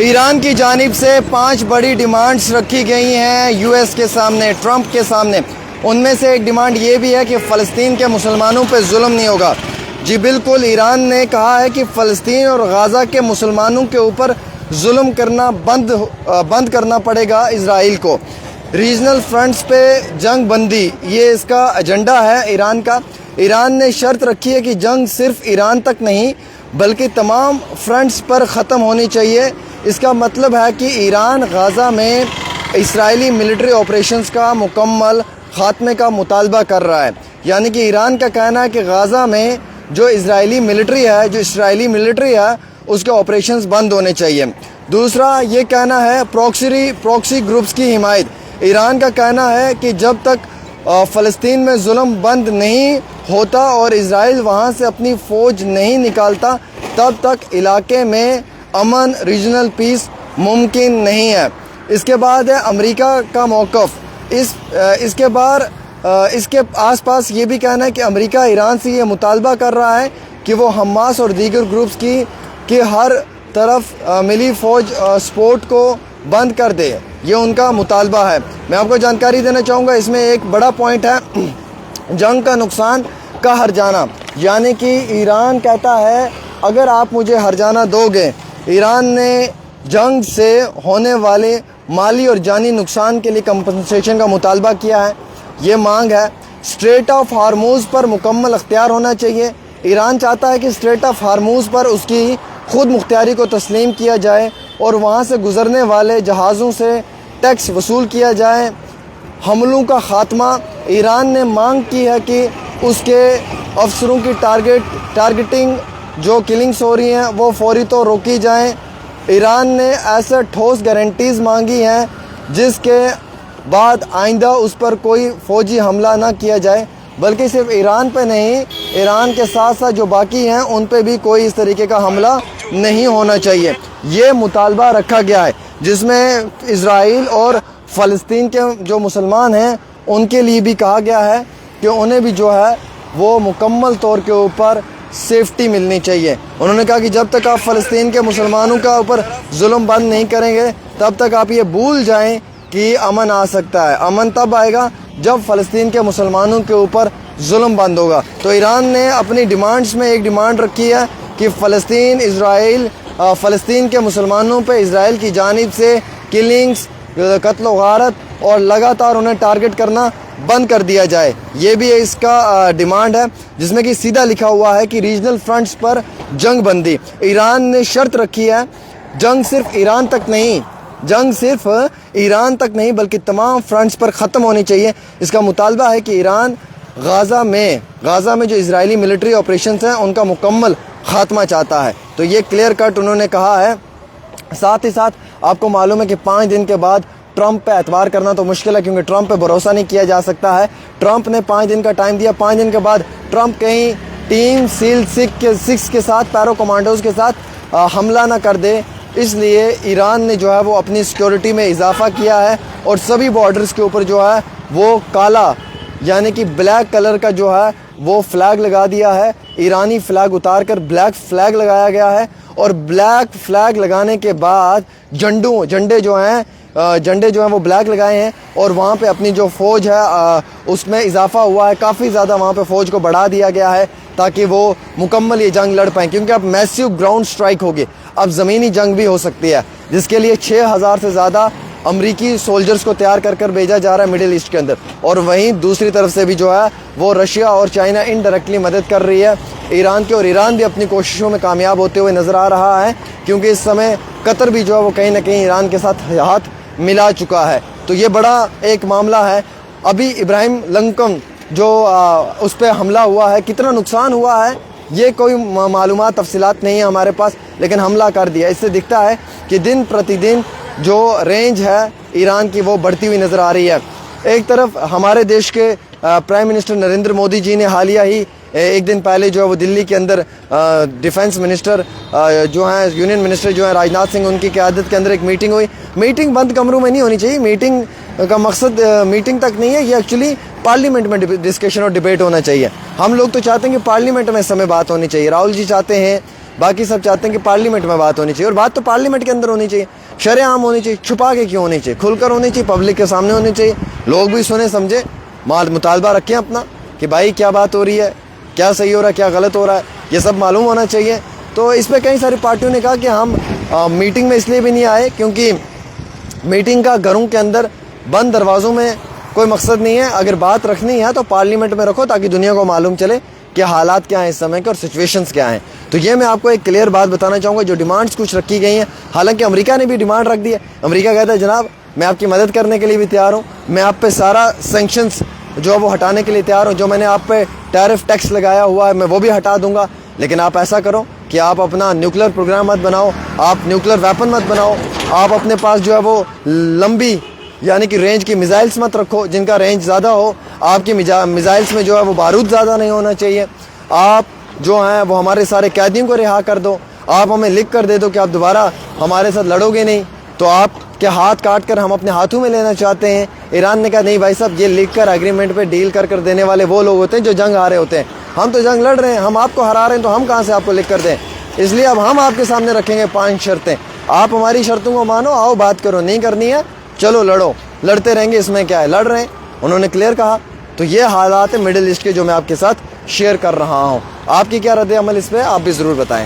ایران کی جانب سے 5 بڑی ڈیمانڈز رکھی گئی ہیں یو ایس کے سامنے، ٹرمپ کے سامنے۔ ان میں سے ایک ڈیمانڈ یہ بھی ہے کہ فلسطین کے مسلمانوں پہ ظلم نہیں ہوگا۔ جی بالکل، ایران نے کہا ہے کہ فلسطین اور غزہ کے مسلمانوں کے اوپر ظلم کرنا بند کرنا پڑے گا اسرائیل کو۔ ریجنل فرنٹس پہ جنگ بندی، یہ اس کا ایجنڈا ہے ایران کا۔ ایران نے شرط رکھی ہے کہ جنگ صرف ایران تک نہیں بلکہ تمام فرنٹس پر ختم ہونی چاہیے۔ اس کا مطلب ہے کہ ایران غزہ میں اسرائیلی ملٹری آپریشنز کا مکمل خاتمے کا مطالبہ کر رہا ہے۔ یعنی کہ ایران کا کہنا ہے کہ غزہ میں جو اسرائیلی ملٹری ہے اس کے آپریشنز بند ہونے چاہیے۔ دوسرا یہ کہنا ہے پروکسی گروپس کی حمایت۔ ایران کا کہنا ہے کہ جب تک فلسطین میں ظلم بند نہیں ہوتا اور اسرائیل وہاں سے اپنی فوج نہیں نکالتا تب تک علاقے میں امن، ریجنل پیس ممکن نہیں ہے۔ اس کے بعد ہے امریکہ کا موقف۔ اس کے آس پاس یہ بھی کہنا ہے کہ امریکہ ایران سے یہ مطالبہ کر رہا ہے کہ وہ حماس اور دیگر گروپس کی ہر طرف ملی فوج سپورٹ کو بند کر دے۔ یہ ان کا مطالبہ ہے۔ میں آپ کو جانکاری دینا چاہوں گا، اس میں ایک بڑا پوائنٹ ہے جنگ کا نقصان کا ہرجانہ۔ یعنی کہ ایران کہتا ہے اگر آپ مجھے ہرجانہ دو گے، ایران نے جنگ سے ہونے والے مالی اور جانی نقصان کے لیے کمپنسیشن کا مطالبہ کیا ہے۔ یہ مانگ ہے۔ اسٹریٹ آف ہارموز پر مکمل اختیار ہونا چاہیے۔ ایران چاہتا ہے کہ اسٹریٹ آف ہارموز پر اس کی خود مختاری کو تسلیم کیا جائے اور وہاں سے گزرنے والے جہازوں سے ٹیکس وصول کیا جائے۔ حملوں کا خاتمہ، ایران نے مانگ کی ہے کہ اس کے افسروں کی ٹارگٹنگ جو کلنگز ہو رہی ہیں وہ فوری طور روکی جائیں۔ ایران نے ایسے ٹھوس گارنٹیز مانگی ہیں جس کے بعد آئندہ اس پر کوئی فوجی حملہ نہ کیا جائے، بلکہ صرف ایران پہ نہیں، ایران کے ساتھ ساتھ جو باقی ہیں ان پہ بھی کوئی اس طریقے کا حملہ نہیں ہونا چاہیے۔ یہ مطالبہ رکھا گیا ہے جس میں اسرائیل اور فلسطین کے جو مسلمان ہیں ان کے لیے بھی کہا گیا ہے کہ انہیں بھی جو ہے وہ مکمل طور کے اوپر سیفٹی ملنی چاہیے۔ انہوں نے کہا کہ جب تک آپ فلسطین کے مسلمانوں کا اوپر ظلم بند نہیں کریں گے تب تک آپ یہ بھول جائیں کہ امن آ سکتا ہے۔ امن تب آئے گا جب فلسطین کے مسلمانوں کے اوپر ظلم بند ہوگا۔ تو ایران نے اپنی ڈیمانڈز میں ایک ڈیمانڈ رکھی ہے کہ فلسطین کے مسلمانوں پہ اسرائیل کی جانب سے کلنگز، قتل و غارت اور لگاتار انہیں ٹارگٹ کرنا بند کر دیا جائے۔ یہ بھی اس کا ڈیمانڈ ہے جس میں کہ سیدھا لکھا ہوا ہے کہ ریجنل فرنٹس پر جنگ بندی۔ ایران نے شرط رکھی ہے جنگ صرف ایران تک نہیں بلکہ تمام فرنٹس پر ختم ہونی چاہیے۔ اس کا مطالبہ ہے کہ ایران غزہ میں جو اسرائیلی ملٹری آپریشنز ہیں ان کا مکمل خاتمہ چاہتا ہے۔ تو یہ کلیئر کٹ انہوں نے کہا ہے۔ ساتھ ہی ساتھ آپ کو معلوم ہے کہ 5 دن کے بعد ٹرمپ پہ اعتبار کرنا تو مشکل ہے کیونکہ ٹرمپ پہ بھروسہ نہیں کیا جا سکتا ہے۔ ٹرمپ نے 5 دن کا ٹائم دیا۔ 5 دن کے بعد ٹرمپ کہیں ٹیم سیل 6 کے ساتھ، پیرو کمانڈوز کے ساتھ حملہ نہ کر دے، اس لیے ایران نے جو ہے وہ اپنی سیکیورٹی میں اضافہ کیا ہے اور سبھی بارڈرز کے اوپر جو ہے وہ کالا یعنی کہ بلیک کلر کا جو ہے وہ فلیگ لگا دیا ہے۔ ایرانی فلیگ اتار کر بلیک فلیگ لگایا گیا ہے اور بلیک فلیگ لگانے کے بعد جھنڈے جو ہیں وہ بلیک لگائے ہیں اور وہاں پہ اپنی جو فوج ہے اس میں اضافہ ہوا ہے۔ کافی زیادہ وہاں پہ فوج کو بڑھا دیا گیا ہے تاکہ وہ مکمل یہ جنگ لڑ پائیں، کیونکہ اب میسیو گراؤنڈ سٹرائک ہوگی، اب زمینی جنگ بھی ہو سکتی ہے، جس کے لیے 6000 سے زیادہ امریکی سولجرز کو تیار کر بھیجا جا رہا ہے مڈل ایسٹ کے اندر۔ اور وہیں دوسری طرف سے بھی جو ہے وہ رشیا اور چائنا انڈائریکٹلی مدد کر رہی ہے ایران کی، اور ایران بھی اپنی کوششوں میں کامیاب ہوتے ہوئے نظر آ رہا ہے کیونکہ اس سمے قطر بھی جو ہے وہ کہیں نہ کہیں ایران کے ساتھ ہاتھ ملا چکا ہے۔ تو یہ بڑا ایک معاملہ ہے۔ ابھی ابراہیم لنکن جو اس پہ حملہ ہوا ہے، کتنا نقصان ہوا ہے یہ کوئی معلومات تفصیلات نہیں ہے ہمارے پاس، لیکن حملہ کر دیا۔ اس سے دکھتا ہے کہ دن پرتی دن جو رینج ہے ایران کی وہ بڑھتی ہوئی نظر آ رہی ہے۔ ایک طرف ہمارے دیش کے پرائم منسٹر نریندر مودی جی نے حالیہ ہی ایک دن پہلے جو ہے وہ دلی کے اندر ڈیفنس منسٹر جو ہیں، یونین منسٹر جو ہیں راجناتھ سنگھ، ان کی قیادت کے اندر ایک میٹنگ ہوئی۔ میٹنگ بند کمروں میں نہیں ہونی چاہیے، میٹنگ کا مقصد میٹنگ تک نہیں ہے، یہ ایکچولی پارلیمنٹ میں ڈسکشن اور ڈیبیٹ ہونا چاہیے۔ ہم لوگ تو چاہتے ہیں کہ پارلیمنٹ میں اس سمے بات ہونی چاہیے۔ راہل جی چاہتے ہیں باقی سب چاہتے ہیں کہ پارلیمنٹ میں بات ہونی چاہیے, اور بات تو پارلیمنٹ کے اندر ہونی چاہیے, شرح عام ہونی چاہیے. چھپا کے کیوں ہونی چاہیے؟ کھل کر ہونی چاہیے, پبلک کے سامنے ہونی چاہیے, لوگ بھی سنیں سمجھے, مطالبہ رکھیں اپنا کہ بھائی کیا بات ہو رہی ہے, کیا صحیح ہو رہا ہے, کیا غلط ہو رہا ہے, یہ سب معلوم ہونا چاہیے. تو اس پہ کئی ساری پارٹیوں نے کہا کہ ہم میٹنگ میں اس لیے بھی نہیں آئے کیونکہ میٹنگ کا گھروں کے اندر بند دروازوں میں کوئی مقصد نہیں ہے. اگر بات رکھنی ہے تو پارلیمنٹ میں رکھو تاکہ دنیا کو معلوم چلے کہ حالات کیا ہیں اس سمے کے اور سچویشنز کیا ہیں. تو یہ میں آپ کو ایک کلیئر بات بتانا چاہوں گا. جو ڈیمانڈز کچھ رکھی گئی ہیں, حالانکہ امریکہ نے بھی ڈیمانڈ رکھ دی ہے. امریکہ کہتا ہے جناب میں آپ کی مدد کرنے کے لیے بھی تیار ہوں, میں آپ پہ سارا سینکشنز جو ہے وہ ہٹانے کے لیے تیار ہوں, جو میں نے آپ پہ ٹیرف ٹیکس لگایا ہوا ہے میں وہ بھی ہٹا دوں گا, لیکن آپ ایسا کرو کہ آپ اپنا نیوکلیر پروگرام مت بناؤ, آپ نیوکلیر ویپن مت بناؤ, آپ اپنے پاس جو ہے وہ لمبی یعنی کہ رینج کی میزائلز مت رکھو جن کا رینج زیادہ ہو, آپ کی میزائلز میں جو ہے وہ بارود زیادہ نہیں ہونا چاہیے, آپ جو ہیں وہ ہمارے سارے قیدیوں کو رہا کر دو, آپ ہمیں لکھ کر دے دو کہ آپ دوبارہ ہمارے ساتھ لڑو گے نہیں, تو آپ کے ہاتھ کاٹ کر ہم اپنے ہاتھوں میں لینا چاہتے ہیں. ایران نے کہا نہیں بھائی صاحب, یہ لکھ کر ایگریمنٹ پہ ڈیل کر دینے والے وہ لوگ ہوتے ہیں جو جنگ ہارے ہوتے ہیں, ہم تو جنگ لڑ رہے ہیں, ہم آپ کو ہرا رہے ہیں تو ہم کہاں سے آپ کو لکھ کر دیں. اس لیے اب ہم آپ کے سامنے رکھیں گے 5 شرطیں, آپ ہماری شرطوں کو مانو, آؤ بات کرو, نہیں کرنی ہے چلو لڑو, لڑتے رہیں گے, اس میں کیا ہے, لڑ رہے ہیں, انہوں نے کلیئر کہا. تو یہ حالات ہیں مڈل ایسٹ کے جو میں آپ کے ساتھ شیئر کر رہا ہوں. آپ کی کیا رد عمل اس پہ آپ بھی ضرور بتائیں.